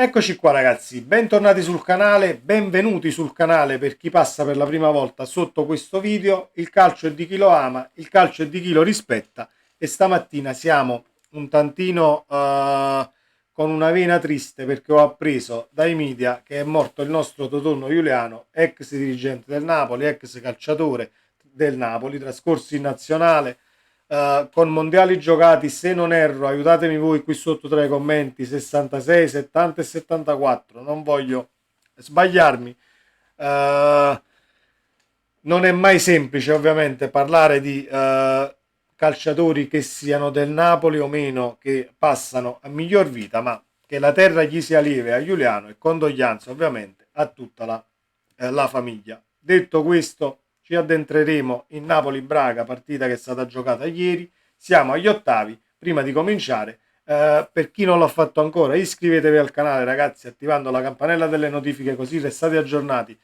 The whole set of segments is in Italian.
Eccoci qua ragazzi, bentornati sul canale, benvenuti sul canale per chi passa per la prima volta sotto questo video. Il calcio è di chi lo ama, il calcio è di chi lo rispetta e stamattina siamo un tantino con una vena triste perché ho appreso dai media che è morto il nostro Totonno Giuliano, ex dirigente del Napoli, ex calciatore del Napoli, trascorso in nazionale con mondiali giocati, se non erro, aiutatemi voi qui sotto tra i commenti, 66, 70 e 74, non voglio sbagliarmi. Uh, Non è mai semplice ovviamente parlare di calciatori che siano del Napoli o meno, che passano a miglior vita, ma che la terra gli sia lieve a Giuliano e condoglianze ovviamente a tutta la famiglia. Detto questo, ci addentreremo in Napoli-Braga, partita che è stata giocata ieri. Siamo agli ottavi. Prima di cominciare, per chi non l'ha fatto ancora, iscrivetevi al canale ragazzi attivando la campanella delle notifiche così restate aggiornati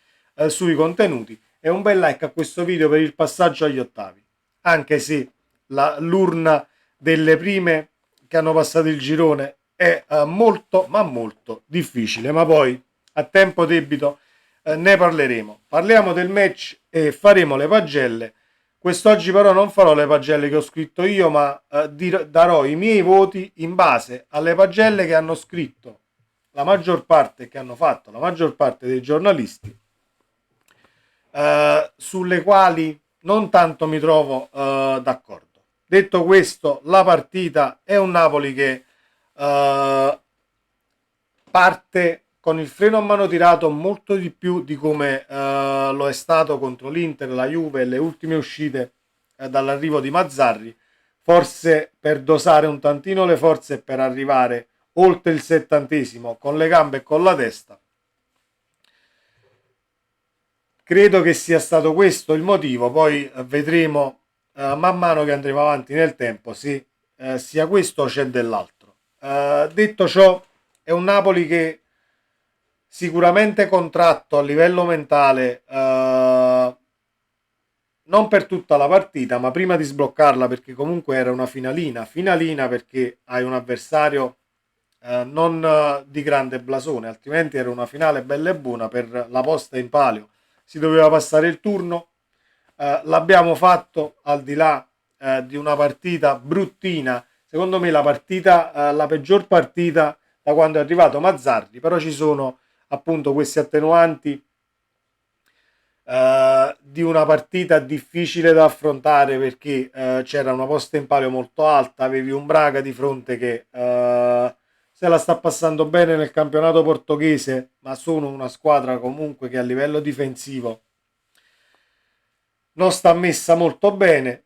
sui contenuti e un bel like a questo video per il passaggio agli ottavi. Anche se l'urna delle prime che hanno passato il girone è molto ma molto difficile, ma poi a tempo debito ne parleremo. Parliamo del match e faremo le pagelle. Quest'oggi però non farò le pagelle che ho scritto io, ma darò i miei voti in base alle pagelle che hanno scritto la maggior parte, che hanno fatto la maggior parte dei giornalisti, sulle quali non tanto mi trovo d'accordo. Detto questo, la partita è un Napoli che parte con il freno a mano tirato molto di più di come lo è stato contro l'Inter, la Juve e le ultime uscite dall'arrivo di Mazzarri, forse per dosare un tantino le forze e per arrivare oltre il 70° con le gambe e con la testa. Credo che sia stato questo il motivo, poi vedremo man mano che andremo avanti nel tempo se sia questo o c'è dell'altro. Detto ciò, è un Napoli che sicuramente contratto a livello mentale, non per tutta la partita, ma prima di sbloccarla, perché comunque era una finalina perché hai un avversario non di grande blasone, altrimenti era una finale bella e buona per la posta in palio. Si doveva passare il turno, l'abbiamo fatto al di là di una partita bruttina, secondo me la peggior partita da quando è arrivato Mazzarri, però ci sono appunto questi attenuanti di una partita difficile da affrontare perché c'era una posta in palio molto alta, avevi un Braga di fronte che se la sta passando bene nel campionato portoghese, ma sono una squadra comunque che a livello difensivo non sta messa molto bene,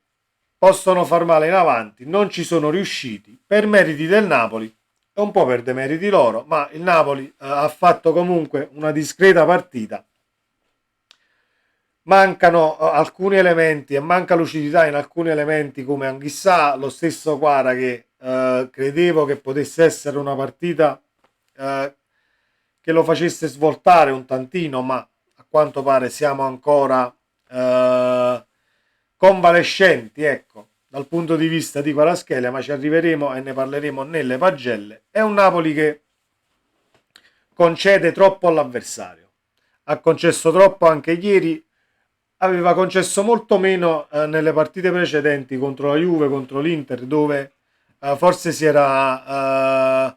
possono far male in avanti, non ci sono riusciti per meriti del Napoli e un po' per demeriti loro, ma il Napoli ha fatto comunque una discreta partita. Mancano alcuni elementi e manca lucidità in alcuni elementi come Anghissà, lo stesso Quara che credevo che potesse essere una partita che lo facesse svoltare un tantino, ma a quanto pare siamo ancora convalescenti, ecco, dal punto di vista di Kvaratskhelia, ma ci arriveremo e ne parleremo nelle pagelle. È un Napoli che concede troppo all'avversario, ha concesso troppo anche ieri, aveva concesso molto meno nelle partite precedenti contro la Juve, contro l'Inter, dove forse si era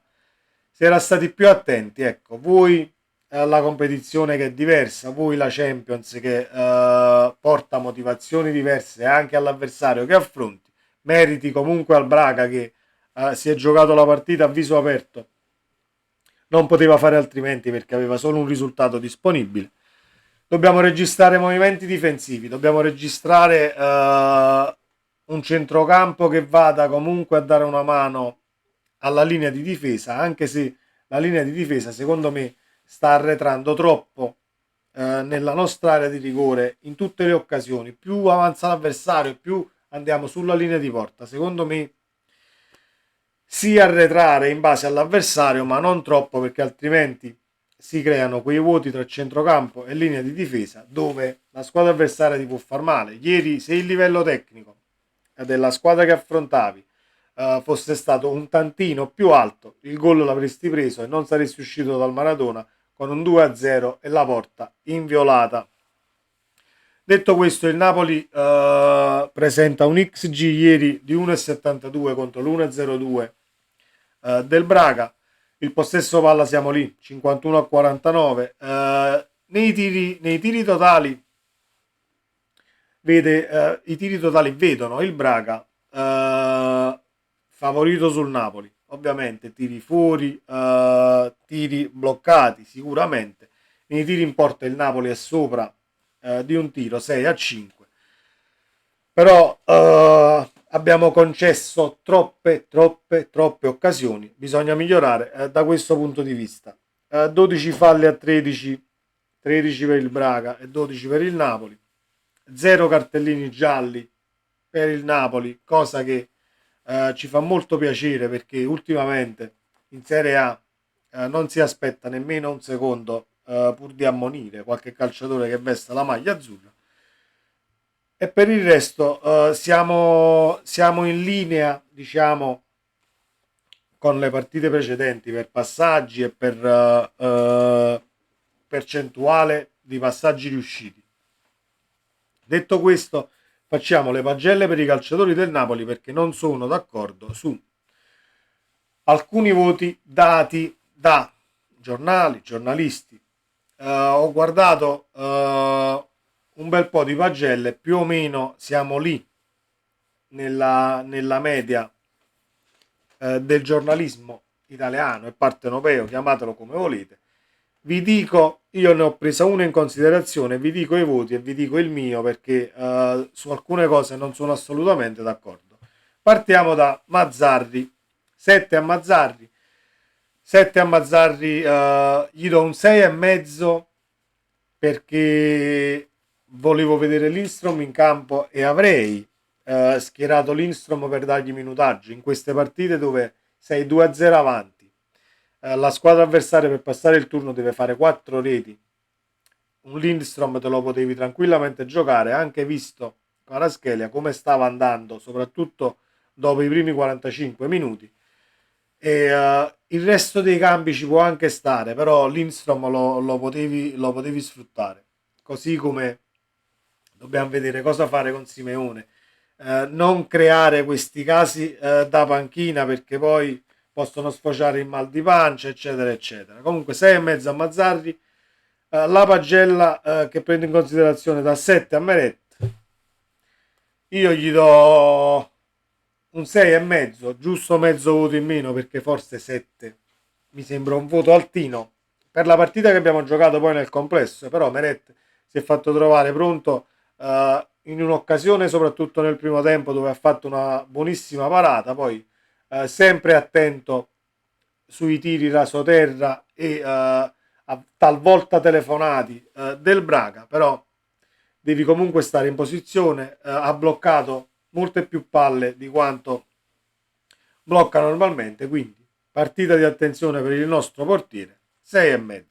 stati più attenti. Ecco, voi la competizione che è diversa, voi la Champions che porta motivazioni diverse anche all'avversario che affronti, meriti comunque al Braga che si è giocato la partita a viso aperto, non poteva fare altrimenti perché aveva solo un risultato disponibile. Dobbiamo registrare movimenti difensivi, dobbiamo registrare un centrocampo che vada comunque a dare una mano alla linea di difesa, anche se la linea di difesa secondo me sta arretrando troppo nella nostra area di rigore in tutte le occasioni. Più avanza l'avversario, più andiamo sulla linea di porta. Secondo me sì arretrare in base all'avversario, ma non troppo perché altrimenti si creano quei vuoti tra centrocampo e linea di difesa dove la squadra avversaria ti può far male. Ieri, se il livello tecnico della squadra che affrontavi fosse stato un tantino più alto, il gol l'avresti preso e non saresti uscito dal Maradona con un 2-0 e la porta inviolata. Detto questo, il Napoli presenta un XG ieri di 1,72 contro l'1,02 del Braga. Il possesso palla siamo lì, 51-49. Nei tiri totali i tiri totali vedono il Braga favorito sul Napoli. Ovviamente tiri fuori, tiri bloccati sicuramente. Nei tiri in porta il Napoli è sopra di un tiro, 6-5. Però abbiamo concesso troppe occasioni. Bisogna migliorare da questo punto di vista. 12 falli a 13, 13 per il Braga e 12 per il Napoli. 0 cartellini gialli per il Napoli, cosa che ci fa molto piacere perché ultimamente in Serie A non si aspetta nemmeno un secondo pur di ammonire qualche calciatore che vesta la maglia azzurra. E per il resto siamo in linea, diciamo, con le partite precedenti per passaggi e per percentuale di passaggi riusciti. Detto questo, facciamo le pagelle per i calciatori del Napoli perché non sono d'accordo su alcuni voti dati da giornali, giornalisti. Ho guardato un bel po' di pagelle, più o meno siamo lì nella media del giornalismo italiano e partenopeo, chiamatelo come volete. Vi dico, io ne ho presa una in considerazione, vi dico i voti e vi dico il mio perché su alcune cose non sono assolutamente d'accordo. Partiamo da Mazzarri, 7 a Mazzarri, 7 a Mazzarri, gli do un 6,5 perché volevo vedere Lindstrom in campo e avrei schierato Lindstrom per dargli minutaggio in queste partite dove sei 2-0 avanti. La squadra avversaria per passare il turno deve fare 4 reti. Un Lindstrom te lo potevi tranquillamente giocare, anche visto Kvaratskhelia come stava andando, soprattutto dopo i primi 45 minuti. E il resto dei cambi ci può anche stare, però Lindstrom lo potevi sfruttare. Così come dobbiamo vedere cosa fare con Simeone. Non creare questi casi da panchina perché poi possono sfociare in mal di pancia, eccetera, eccetera. Comunque 6,5 a Mazzarri, la pagella che prendo in considerazione da 7 a Meret. Io gli do un 6,5, giusto mezzo voto in meno perché forse 7 mi sembra un voto altino per la partita che abbiamo giocato poi nel complesso, però Meret si è fatto trovare pronto in un'occasione soprattutto nel primo tempo dove ha fatto una buonissima parata, poi sempre attento sui tiri rasoterra e talvolta telefonati del Braga, però devi comunque stare in posizione, ha bloccato molte più palle di quanto blocca normalmente, quindi partita di attenzione per il nostro portiere, 6,5.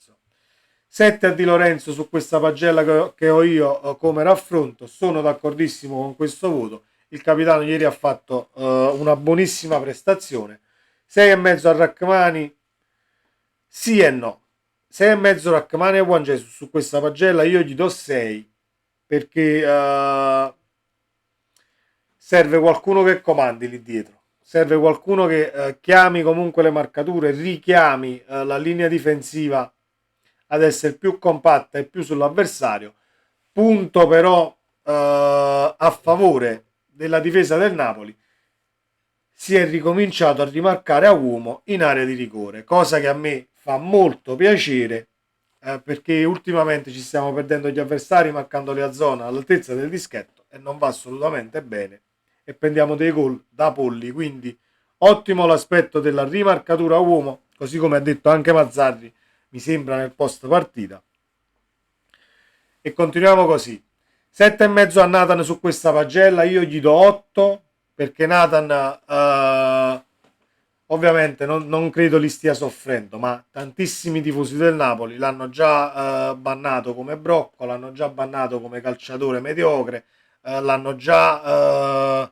7 a Di Lorenzo su questa pagella che ho io come raffronto, sono d'accordissimo con questo voto, il capitano ieri ha fatto una buonissima prestazione. 6,5 a Rachmani, sì e no. 6,5 Rachmani e Juan Jesus su questa pagella, io gli do 6 perché serve qualcuno che comandi lì dietro, serve qualcuno che chiami comunque le marcature, richiami la linea difensiva ad essere più compatta e più sull'avversario. Punto però a favore della difesa del Napoli, si è ricominciato a rimarcare a uomo in area di rigore, cosa che a me fa molto piacere perché ultimamente ci stiamo perdendo gli avversari marcandoli a zona all'altezza del dischetto e non va assolutamente bene e prendiamo dei gol da polli, quindi ottimo l'aspetto della rimarcatura a uomo, così come ha detto anche Mazzarri mi sembra nel post partita, e continuiamo così. 7,5 a Nathan su questa pagella, io gli do 8 perché Nathan ovviamente non credo li stia soffrendo, ma tantissimi tifosi del Napoli l'hanno già bannato come Brocco, l'hanno già bannato come calciatore mediocre, l'hanno già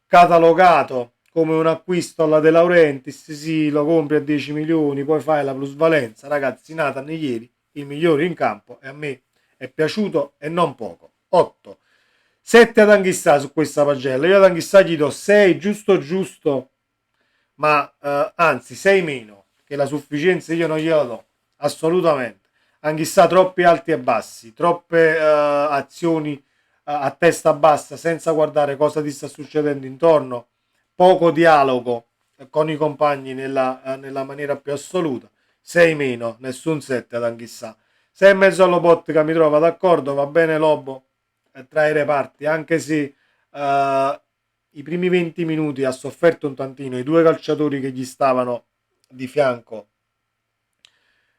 catalogato come un acquisto alla De Laurentiis, sì, lo compri a 10 milioni, poi fai la plusvalenza. Ragazzi, Nathan ieri il migliore in campo e a me è piaciuto e non poco. 8. 7 ad Anghissà su questa pagella. Io ad Anghissà gli do 6 giusto giusto, ma anzi 6 meno, che la sufficienza io non gliela do, assolutamente. Anghissà troppi alti e bassi, troppe azioni a testa bassa senza guardare cosa ti sta succedendo intorno, poco dialogo con i compagni nella maniera più assoluta. 6 meno, nessun 7 ad Anghissà. 6 e mezzo allo Lobotka mi trova d'accordo, va bene Lobo tra i reparti, anche se i primi 20 minuti ha sofferto un tantino i due calciatori che gli stavano di fianco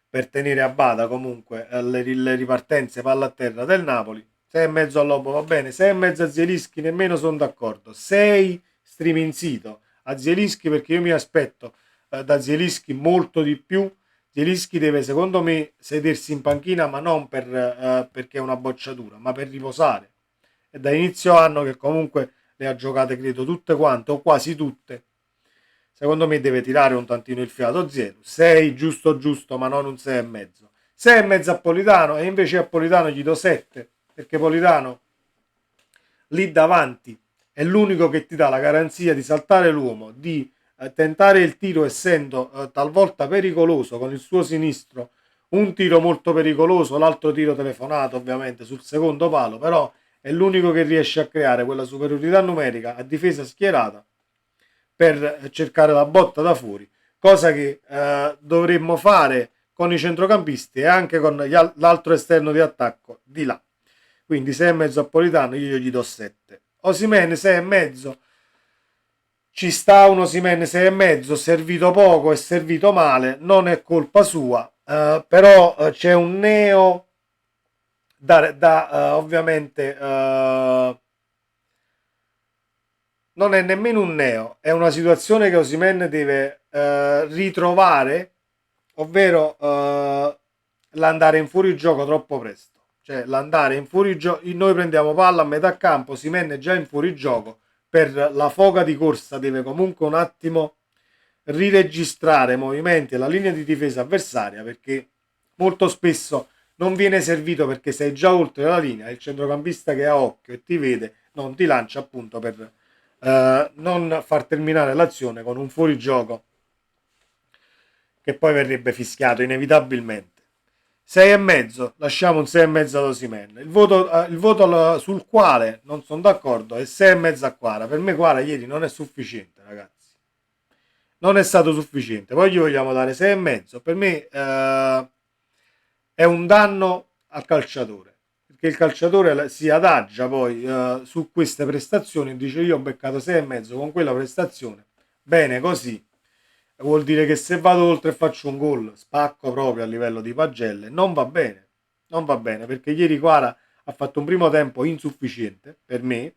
per tenere a bada comunque le ripartenze palla a terra del Napoli. 6 e mezzo al Lobo va bene, 6 e mezzo a Zielinski nemmeno sono d'accordo, 6 Striminzito a Zielinski perché io mi aspetto da Zielinski molto di più. Zielinski deve secondo me sedersi in panchina, ma non perché è una bocciatura, ma per riposare. È da inizio anno che comunque le ha giocate credo tutte quante o quasi tutte. Secondo me deve tirare un tantino il fiato Zielu. 6 giusto giusto, ma non un 6 e mezzo. 6 e mezzo a Politano e invece a Politano gli do 7 perché Politano lì davanti è l'unico che ti dà la garanzia di saltare l'uomo, di tentare il tiro essendo talvolta pericoloso con il suo sinistro, un tiro molto pericoloso, l'altro tiro telefonato ovviamente sul secondo palo, però è l'unico che riesce a creare quella superiorità numerica a difesa schierata per cercare la botta da fuori, cosa che dovremmo fare con i centrocampisti e anche con l'altro esterno di attacco di là. Quindi 6,5 a Politano, io gli do 7. Osimhen 6,5, ci sta un Osimhen 6,5, servito poco e servito male, non è colpa sua, però c'è un neo da ovviamente non è nemmeno un neo, è una situazione che Osimhen deve ritrovare, ovvero l'andare in fuorigioco troppo presto. Cioè l'andare in fuorigioco, noi prendiamo palla a metà campo, Osimhen è già in fuorigioco, per la foga di corsa deve comunque un attimo riregistrare movimenti e la linea di difesa avversaria, perché molto spesso non viene servito perché sei già oltre la linea, il centrocampista che ha occhio e ti vede non ti lancia appunto per non far terminare l'azione con un fuorigioco che poi verrebbe fischiato inevitabilmente. 6,5, lasciamo un 6,5 ad Osimhen. Il voto sul quale non sono d'accordo è 6,5 a Quara. Per me Quara ieri non è sufficiente, ragazzi. Non è stato sufficiente. Poi gli vogliamo dare 6,5. Per me è un danno al calciatore, perché il calciatore si adagia poi su queste prestazioni e dice io ho beccato 6,5 con quella prestazione. Bene così. Vuol dire che se vado oltre e faccio un gol spacco proprio a livello di pagelle, non va bene, non va bene perché ieri Quara ha fatto un primo tempo insufficiente per me,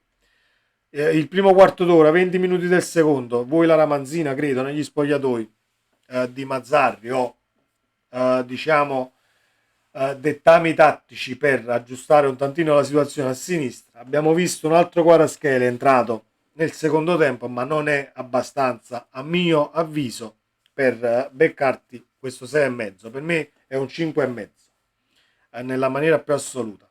il primo quarto d'ora, 20 minuti del secondo, voi la ramanzina credo negli spogliatoi di Mazzarri o diciamo dettami tattici per aggiustare un tantino la situazione a sinistra. Abbiamo visto un altro Kvaratskhelia entrato nel secondo tempo, ma non è abbastanza a mio avviso per beccarti questo 6,5. Per me è un 5,5 nella maniera più assoluta.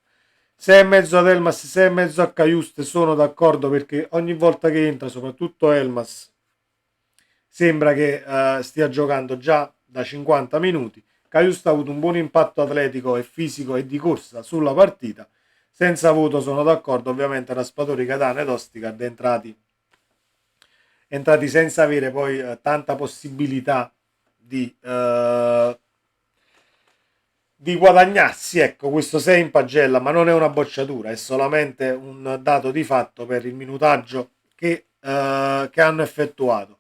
6,5 ad Elmas, 6,5 a Cajuste, sono d'accordo perché ogni volta che entra, soprattutto Elmas, sembra che stia giocando già da 50 minuti. Cajuste ha avuto un buon impatto atletico e fisico e di corsa sulla partita. Senza voto sono d'accordo, ovviamente Raspadori, Catania ed Ostigard entrati senza avere poi tanta possibilità di guadagnarsi, ecco, questo 6 in pagella, ma non è una bocciatura, è solamente un dato di fatto per il minutaggio che hanno effettuato.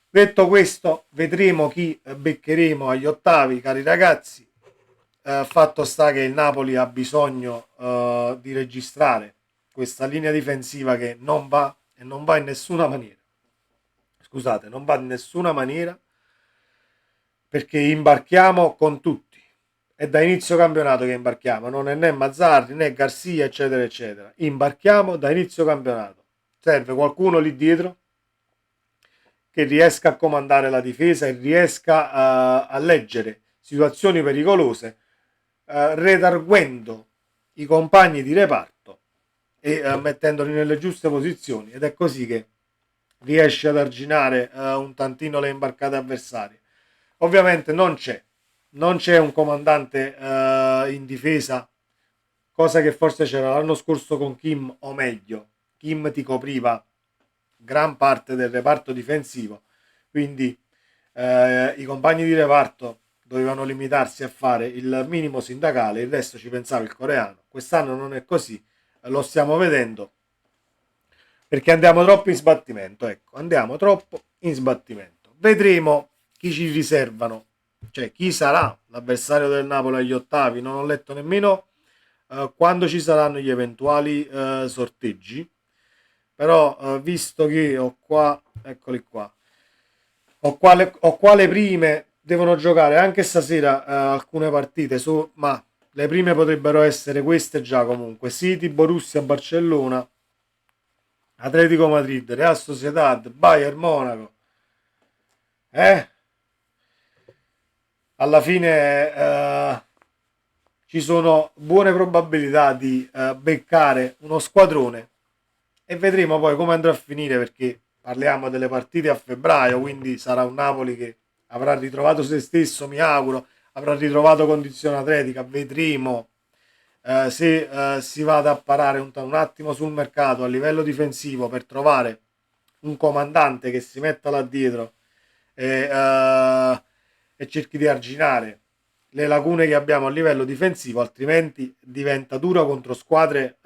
Detto questo, vedremo chi beccheremo agli ottavi, cari ragazzi. Fatto sta che il Napoli ha bisogno di registrare questa linea difensiva che non va e non va in nessuna maniera. Scusate, non va in nessuna maniera perché imbarchiamo con tutti. È da inizio campionato che imbarchiamo, non è né Mazzarri né Garcia, eccetera, eccetera. Imbarchiamo da inizio campionato. Serve qualcuno lì dietro che riesca a comandare la difesa e riesca a leggere situazioni pericolose, redarguendo i compagni di reparto e mettendoli nelle giuste posizioni, ed è così che riesce ad arginare un tantino le imbarcate avversarie. Ovviamente non c'è un comandante in difesa, cosa che forse c'era l'anno scorso con Kim, o meglio, Kim ti copriva gran parte del reparto difensivo, quindi i compagni di reparto dovevano limitarsi a fare il minimo sindacale, il resto ci pensava il coreano. Quest'anno non è così, lo stiamo vedendo, perché andiamo troppo in sbattimento, ecco, andiamo troppo in sbattimento. Vedremo chi ci riservano, cioè chi sarà l'avversario del Napoli agli ottavi. Non ho letto nemmeno quando ci saranno gli eventuali sorteggi, però visto che ho qua, eccoli qua, ho qua le prime, devono giocare anche stasera alcune partite su, ma le prime potrebbero essere queste già comunque: City, Borussia, Barcellona, Atletico Madrid, Real Sociedad, Bayern Monaco. Alla fine ci sono buone probabilità di beccare uno squadrone, e vedremo poi come andrà a finire, perché parliamo delle partite a febbraio, quindi sarà un Napoli che avrà ritrovato se stesso, mi auguro, avrà ritrovato condizione atletica. Vedremo se si va ad apparare un attimo sul mercato a livello difensivo per trovare un comandante che si metta là dietro e cerchi di arginare le lacune che abbiamo a livello difensivo, altrimenti diventa duro contro squadre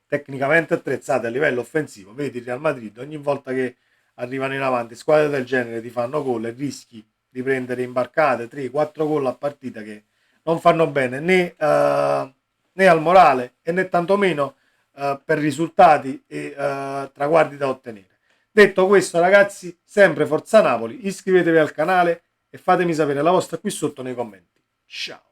tecnicamente attrezzate a livello offensivo. Vedi il Real Madrid, ogni volta che arrivano in avanti squadre del genere ti fanno gol e rischi di prendere imbarcate 3-4 gol a partita, che non fanno bene né al morale e né tantomeno per risultati e traguardi da ottenere. Detto questo, ragazzi, sempre Forza Napoli, iscrivetevi al canale e fatemi sapere la vostra qui sotto nei commenti. Ciao!